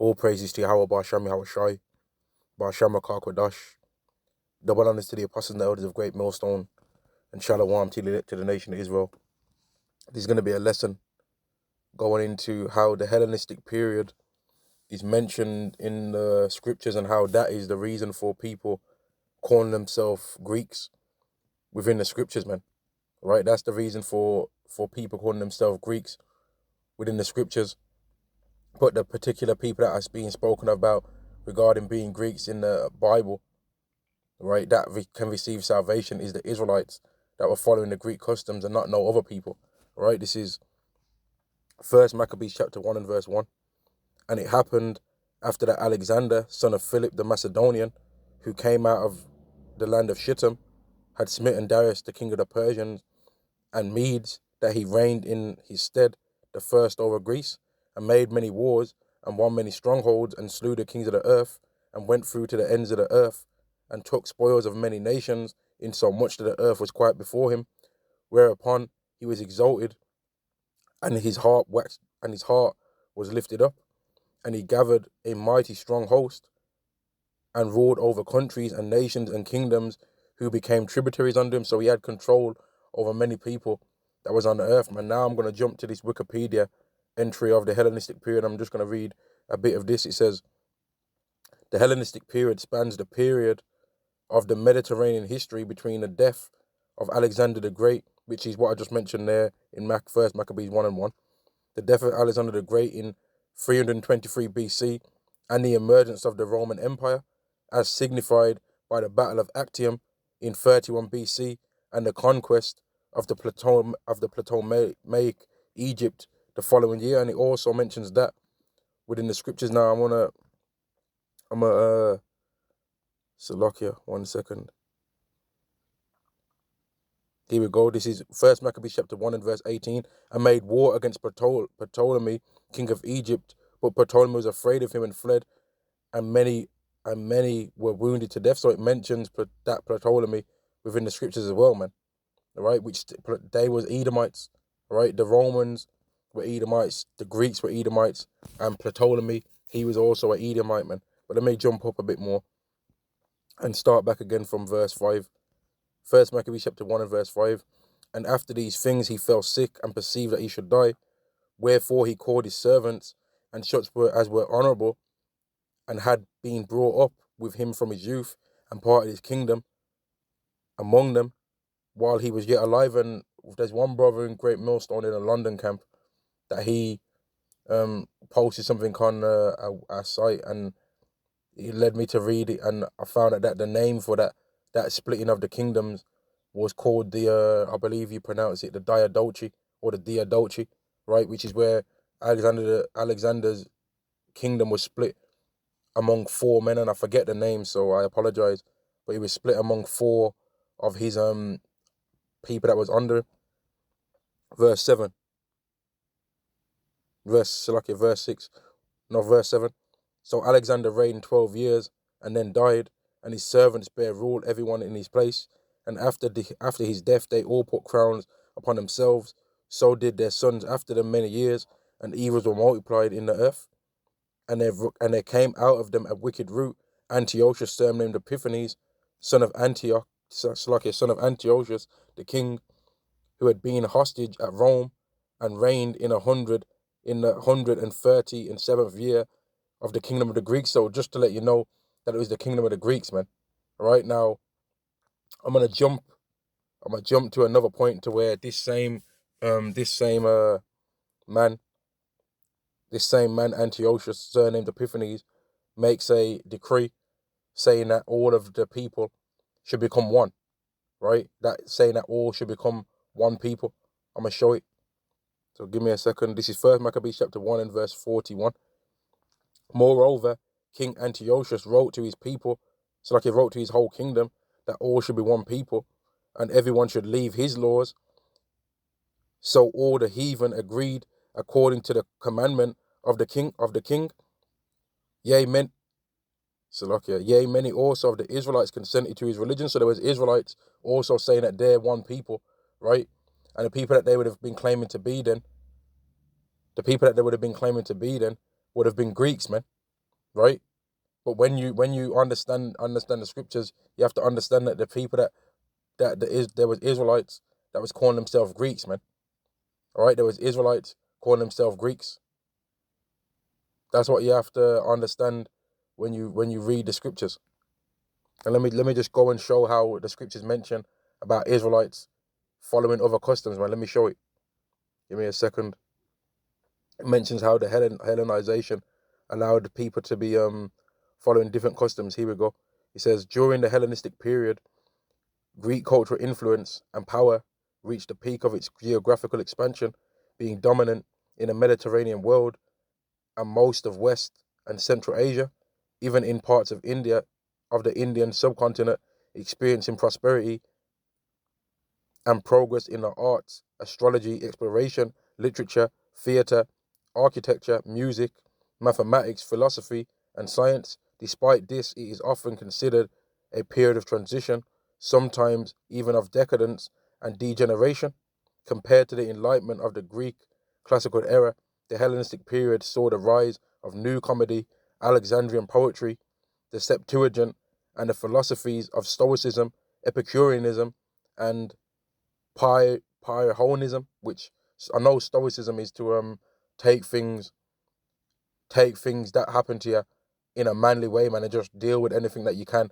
All praises to Yahweh, Ba'asham Yahweh Shai, Ba'asham Kodash. Double honors to the apostles and the elders of Great Millstone, and Shalom to the nation of Israel. This is going to be a lesson going into how the Hellenistic period is mentioned in the scriptures and how that is the reason for people calling themselves Greeks within the scriptures, man. Right? That's the reason for people calling themselves Greeks within the scriptures. But the particular people that are being spoken about regarding being Greeks in the Bible, right, that can receive salvation is the Israelites that were following the Greek customs and not no other people, right? This is 1 Maccabees chapter 1 and verse 1. And it happened after that Alexander, son of Philip the Macedonian, who came out of the land of Shittim, had smitten Darius, the king of the Persians and Medes, that he reigned in his stead the first over Greece, and made many wars, and won many strongholds, and slew the kings of the earth, and went through to the ends of the earth, and took spoils of many nations, insomuch that the earth was quiet before him. Whereupon he was exalted, and his heart was lifted up, and he gathered a mighty strong host, and ruled over countries and nations and kingdoms, who became tributaries under him. So he had control over many people that was on the earth, man. Now I'm going to jump to this Wikipedia entry of the Hellenistic period. I'm just going to read a bit of this. It says, the Hellenistic period spans the period of the Mediterranean history between the death of Alexander the Great, which is what I just mentioned there in 1 Maccabees 1 and 1, the death of Alexander the Great in 323 BC, and the emergence of the Roman Empire, as signified by the Battle of Actium in 31 BC, and the conquest of the Ptolemaic Egypt the following year. And it also mentions that within the scriptures. Now I'm a Salakia, 1 second. Here we go. This is 1 Maccabees chapter 1 and verse 18. And made war against Ptolemy, king of Egypt, but Ptolemy was afraid of him and fled, and many were wounded to death. So it mentions that Ptolemy within the scriptures as well, man. All right, which they was Edomites. All right, the Romans were Edomites, the Greeks were Edomites, and Ptolemy, he was also an Edomite, man. But let me jump up a bit more and start back again from verse 5. 1 Maccabees chapter 1 and verse 5. And after these things he fell sick, and perceived that he should die. Wherefore he called his servants, and such as were honourable, and had been brought up with him from his youth, and parted his kingdom among them, while he was yet alive. And there's one brother in Great Millstone in a London camp that he posted something on our site, and he led me to read it, and I found out that the name for that splitting of the kingdoms was called the I believe you pronounce it the Diadochi, or the Diadochi, right, which is where Alexander's kingdom was split among 4 men, and I forget the name, so I apologize, but he was split among 4 of his people that was under him. Verse 7. Verse 6. No, verse 7. So Alexander reigned 12 years, and then died, and his servants bare rule everyone in his place. And after his death they all put crowns upon themselves. So did their sons after them many years, and evils were multiplied in the earth. And there came out of them a wicked root, Antiochus, surnamed Epiphanes, son of Antiochus, the king, who had been hostage at Rome, and reigned in the 137th year of the kingdom of the Greeks. So just to let you know that it was the kingdom of the Greeks, man. All right, now I'm gonna jump to another point to where this same man Antiochus, surnamed Epiphanes, makes a decree saying that all of the people should become one, right? That saying that all should become one people. I'm gonna show it. So give me a second. This is 1 Maccabees chapter 1 and verse 41. Moreover, King Antiochus wrote to his people, so like he wrote to his whole kingdom, that all should be one people, and everyone should leave his laws. So all the heathen agreed according to the commandment of the king. Yea, many also of the Israelites consented to his religion. So there was Israelites also saying that they're one people, right? And the people that they would have been claiming to be then, would have been Greeks, man. right? But when you understand the scriptures, you have to understand that the people there was Israelites that was calling themselves Greeks, man. All right, there was Israelites calling themselves Greeks. That's what you have to understand when you read the scriptures. And let me just go and show how the scriptures mention about Israelites following other customs, man. Let me show it. Give me a second. It mentions how the Hellenization allowed people to be following different customs. Here we go. It says during the Hellenistic period, Greek cultural influence and power reached the peak of its geographical expansion, being dominant in the Mediterranean world and most of West and Central Asia, even in parts of India, of the Indian subcontinent, experiencing prosperity and progress in the arts, astrology, exploration, literature, theatre, architecture, music, mathematics, philosophy, and science. Despite this, it is often considered a period of transition, sometimes even of decadence and degeneration. Compared to the Enlightenment of the Greek classical era, the Hellenistic period saw the rise of new comedy, Alexandrian poetry, the Septuagint, and the philosophies of Stoicism, Epicureanism, and Pyrrhonism, which I know Stoicism is to take things take things that happen to you in a manly way, man, and just deal with anything that you can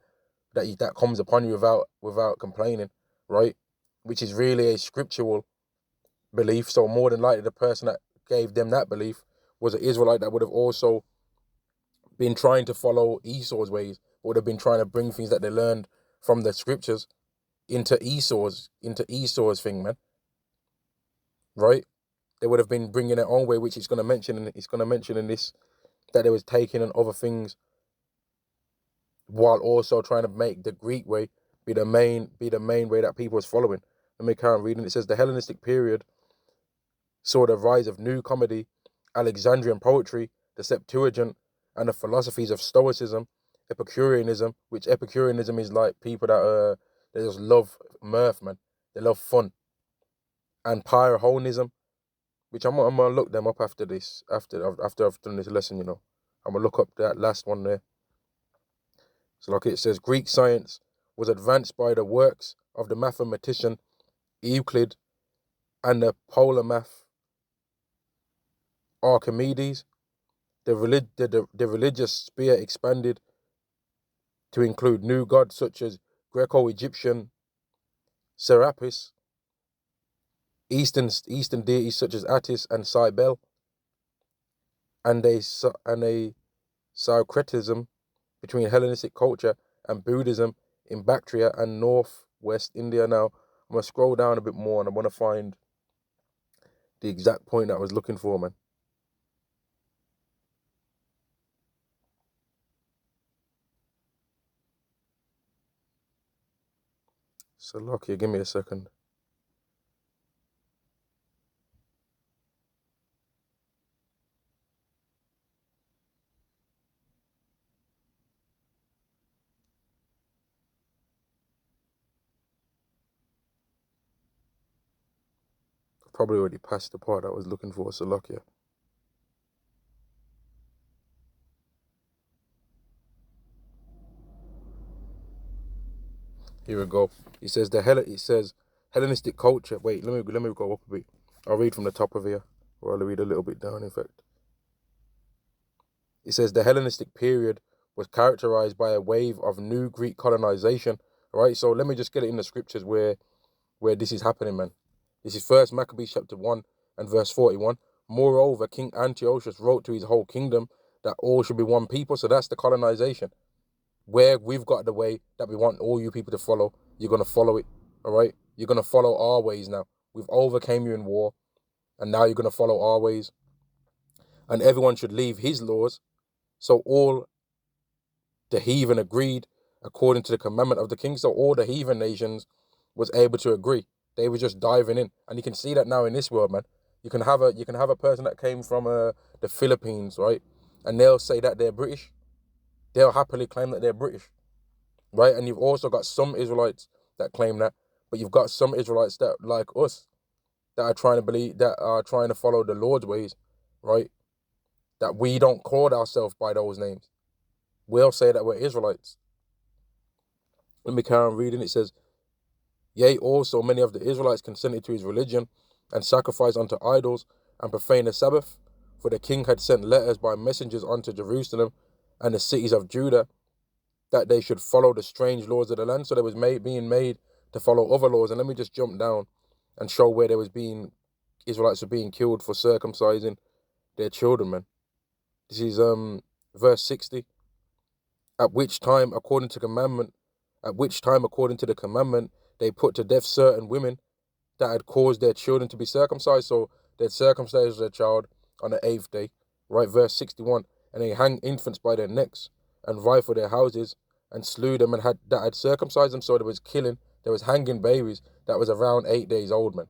that comes upon you without complaining, right? Which is really a scriptural belief. So more than likely, the person that gave them that belief was an Israelite that would have also been trying to follow Esau's ways, would have been trying to bring things that they learned from the scriptures into Esau's thing, man. Right? They would have been bringing their own way, which it's going to mention. And it's going to mention in this that they was taking and other things, while also trying to make the Greek way be the main way that people was following. Let me carry on reading. It says the Hellenistic period saw the rise of new comedy, Alexandrian poetry, the Septuagint, and the philosophies of Stoicism, Epicureanism, which Epicureanism is like people that they just love mirth, man. They love fun. And Pyrrhonism, which I'm gonna look them up after this, after I've done this lesson, you know. I'm gonna look up that last one there. So like it says, Greek science was advanced by the works of the mathematician Euclid and the polymath Archimedes. The religious sphere expanded to include new gods such as Greco-Egyptian Serapis, Eastern deities such as Attis and Cybele, and a syncretism between Hellenistic culture and Buddhism in Bactria and northwest India. Now, I'm going to scroll down a bit more and I want to find the exact point that I was looking for, man. So, Loki, give me a second. Probably already passed the part I was looking for, so Loki. Here we go. It says Hellenistic culture. Wait, let me go up a bit. I'll read from the top of here, or I'll read a little bit down. In fact, it says the Hellenistic period was characterized by a wave of new Greek colonization. All right, so let me just get it in the scriptures where this is happening, man. This is First Maccabees chapter 1 and verse 41. Moreover, King Antiochus wrote to his whole kingdom that all should be one people. So that's the colonization, where we've got the way that we want all you people to follow. You're going to follow it, all right? You're going to follow our ways now. We've overcame you in war, and now you're going to follow our ways. And everyone should leave his laws. So all the heathen agreed according to the commandment of the king. So all the heathen nations was able to agree. They were just diving in, and you can see that now in this world, man. You can have a person that came from the Philippines, right, and they'll say that they're British. They'll happily claim that they're British, right? And you've also got some Israelites that claim that, but you've got some Israelites that, like us, that are trying to follow the Lord's ways, right? That we don't call ourselves by those names. we'll say that we're Israelites. Let me carry on reading. It says, yea, also many of the Israelites consented to his religion, and sacrificed unto idols, and profaned the Sabbath. For the king had sent letters by messengers unto Jerusalem and the cities of Judah, that they should follow the strange laws of the land. So they was being made to follow other laws. And let me just jump down and show where there was Israelites were being killed for circumcising their children, man. This is verse 60. At which time, according to the commandment, they put to death certain women that had caused their children to be circumcised. So they'd circumcised their child on the 8th day, right? Verse 61. And they hang infants by their necks and rifled their houses and slew them that had circumcised them. So there was hanging babies that was around 8 days old, man,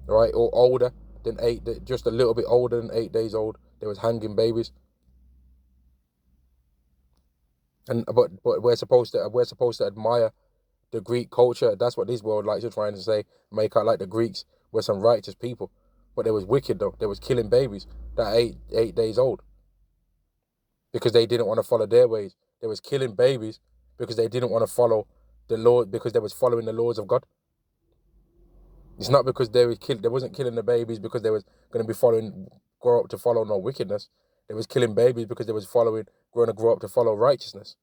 right? Or older than just a little bit older than 8 days old. There was hanging babies. And but we're supposed to admire the Greek culture. That's what these worldlights are trying to say. Make out like the Greeks were some righteous people, but they was wicked though. They was killing babies that 8 days old because they didn't want to follow their ways. They was killing babies because they didn't want to follow the law, because they was following the laws of God. It's not because they wasn't killing the babies because they was going to be grow up to follow no wickedness. They was killing babies because they was going to grow up to follow righteousness.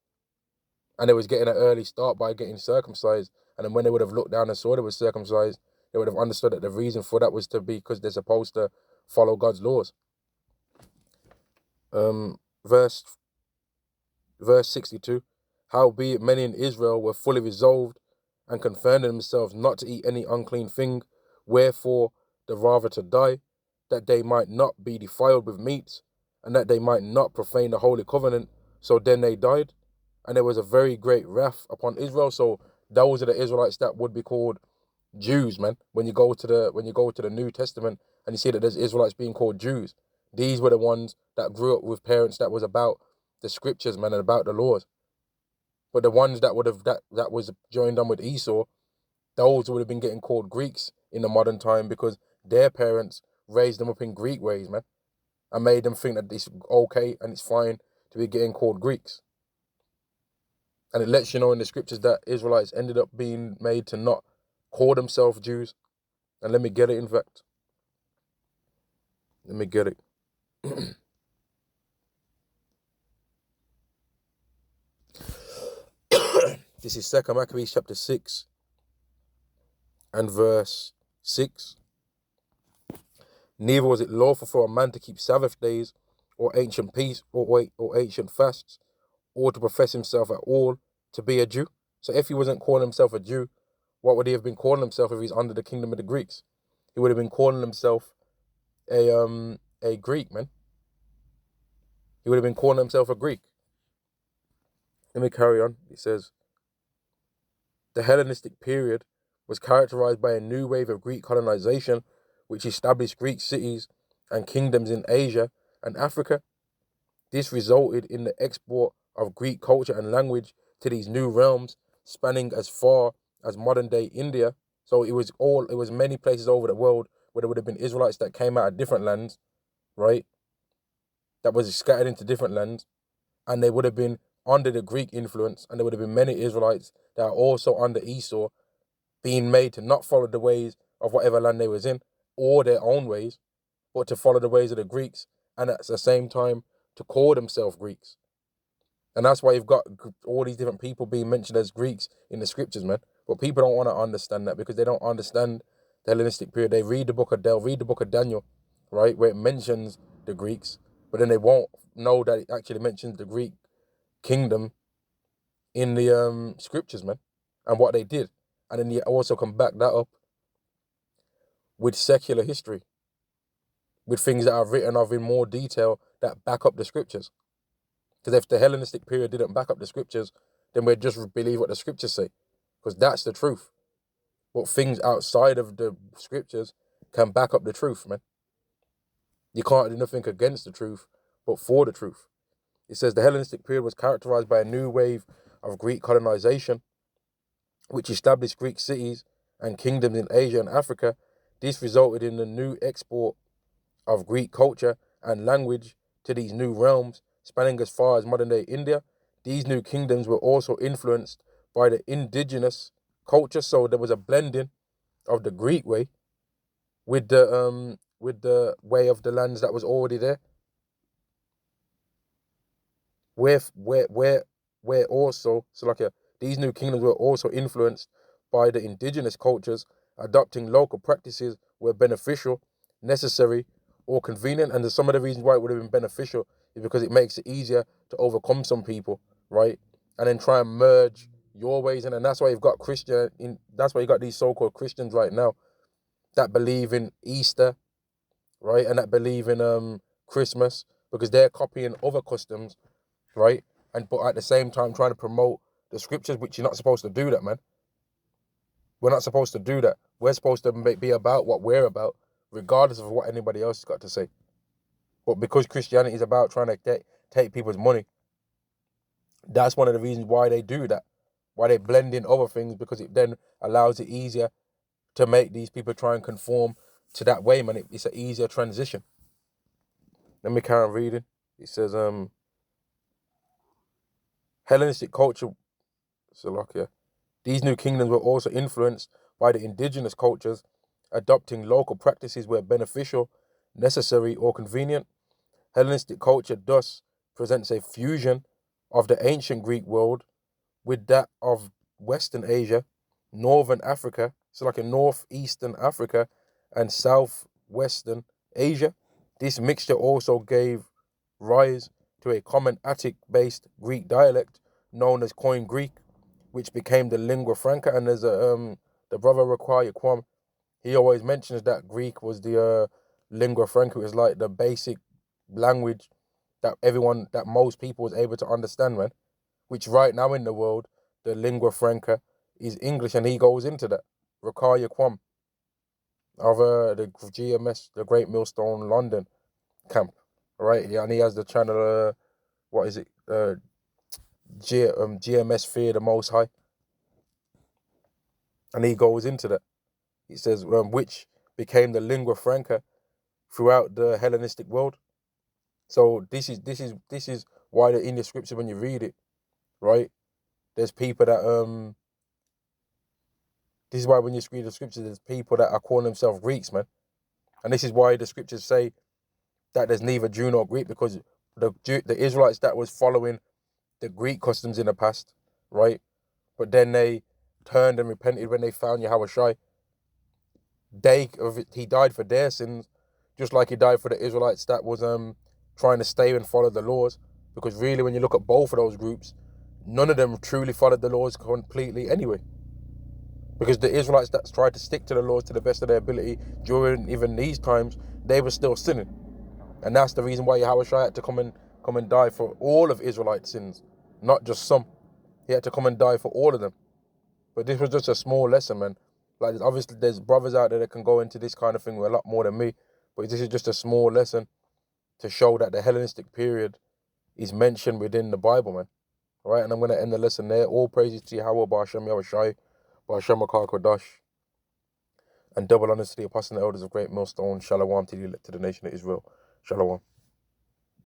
And they was getting an early start by getting circumcised. And then when they would have looked down and saw they was circumcised, they would have understood that the reason for that was to be because they're supposed to follow God's laws. Verse 62. Howbeit many in Israel were fully resolved and confirmed themselves not to eat any unclean thing, wherefore the rather to die, that they might not be defiled with meats, and that they might not profane the holy covenant. So then they died, and there was a very great wrath upon Israel. So those are the Israelites that would be called Jews, man. When you go to the New Testament and you see that there's Israelites being called Jews, these were the ones that grew up with parents that was about the scriptures, man, and about the laws. But the ones that was joined on with Esau, those would have been getting called Greeks in the modern time because their parents raised them up in Greek ways, man, and made them think that it's okay and it's fine to be getting called Greeks. And it lets you know in the scriptures that Israelites ended up being made to not call themselves Jews. And let me get it, in fact. Let me get it. This is 2 Maccabees chapter 6 and verse 6. Neither was it lawful for a man to keep Sabbath days or ancient peace or ancient fasts, or to profess himself at all to be a Jew. So if he wasn't calling himself a Jew, what would he have been calling himself if he's under the kingdom of the Greeks? He would have been calling himself a Greek, man. He would have been calling himself a Greek. Let me carry on. It says, the Hellenistic period was characterized by a new wave of Greek colonization, which established Greek cities and kingdoms in Asia and Africa. This resulted in the export of Greek culture and language to these new realms, spanning as far as modern-day India. So it was many places over the world where there would have been Israelites that came out of different lands, right? That was scattered into different lands, and they would have been under the Greek influence, and there would have been many Israelites that are also under Esau, being made to not follow the ways of whatever land they was in, or their own ways, but to follow the ways of the Greeks, and at the same time to call themselves Greeks. And that's why you've got all these different people being mentioned as Greeks in the scriptures, man. But people don't want to understand that because they don't understand the Hellenistic period. They'll read the book of Daniel, right, where it mentions the Greeks, but then they won't know that it actually mentions the Greek kingdom in the scriptures, man, and what they did. And then you also can back that up with secular history, with things that are written of in more detail that back up the scriptures. Because if the Hellenistic period didn't back up the scriptures, then we'd just believe what the scriptures say, because that's the truth. But things outside of the scriptures can back up the truth, man. You can't do nothing against the truth, but for the truth. It says the Hellenistic period was characterized by a new wave of Greek colonization, which established Greek cities and kingdoms in Asia and Africa. This resulted in the new export of Greek culture and language to these new realms, spanning as far as modern-day India. these new kingdoms were also influenced by the indigenous culture. So there was a blending of the Greek way with the way of the lands that was already there. Where also, so like these new kingdoms were also influenced by the indigenous cultures, adopting local practices where beneficial, necessary, or convenient. And some of the reasons why it would have been beneficial is because it makes it easier to overcome some people, right? And then try and merge your ways in. And that's why you've got that's why you got these so-called Christians right now that believe in Easter, right? And that believe in Christmas, because they're copying other customs, right? But at the same time trying to promote the scriptures, which you're not supposed to do that, man. We're not supposed to do that. We're supposed to be about what we're about, regardless of what anybody else has got to say. But because Christianity is about trying to take people's money, that's one of the reasons why they do that. Why they blend in other things, because it then allows it easier to make these people try and conform to that way, man. It's an easier transition. Let me carry on reading. It says, Hellenistic culture, Slovakia. These new kingdoms were also influenced by the indigenous cultures, adopting local practices where beneficial, necessary, or convenient. Hellenistic culture thus presents a fusion of the ancient Greek world with that of Western Asia, Northern Africa, so like in Northeastern Africa, and Southwestern Asia. This mixture also gave rise to a common Attic-based Greek dialect known as Koine Greek, which became the lingua franca. And there's the brother Raquel Kwam, he always mentions that Greek was the lingua franca. It was like the basic language that most people was able to understand, man. Which right now in the world, the lingua franca is English, and he goes into that. Raquel Kwam of the GMS, the Great Millstone London camp, right? Yeah, and he has the channel. What is it? GMS Fear the Most High, and he goes into that. He says, which became the lingua franca throughout the Hellenistic world. So this is why in the scripture, when you read it, right? There's people that This is why when you read the scriptures, there's people that are calling themselves Greeks, man. And this is why the scriptures say that there's neither Jew nor Greek, because the Israelites that was following the Greek customs in the past, right? But then they turned and repented when they found Yahushua. He died for their sins, just like he died for the Israelites that was trying to stay and follow the laws. Because really, when you look at both of those groups, none of them truly followed the laws completely anyway. Because the Israelites that tried to stick to the laws to the best of their ability during even these times, they were still sinning. And that's the reason why Yahushua had to come and die for all of Israelite sins, not just some. He had to come and die for all of them. But this was just a small lesson, man. Like, obviously, there's brothers out there that can go into this kind of thing with a lot more than me. But this is just a small lesson to show that the Hellenistic period is mentioned within the Bible, man. All right, and I'm going to end the lesson there. All praises to Yahweh, Ba'ashem Yahushai, Ba'ashem Makar Kodash, and double honors to the apostles and elders of Great Millstone. Shalom to the nation of Israel. Shalom.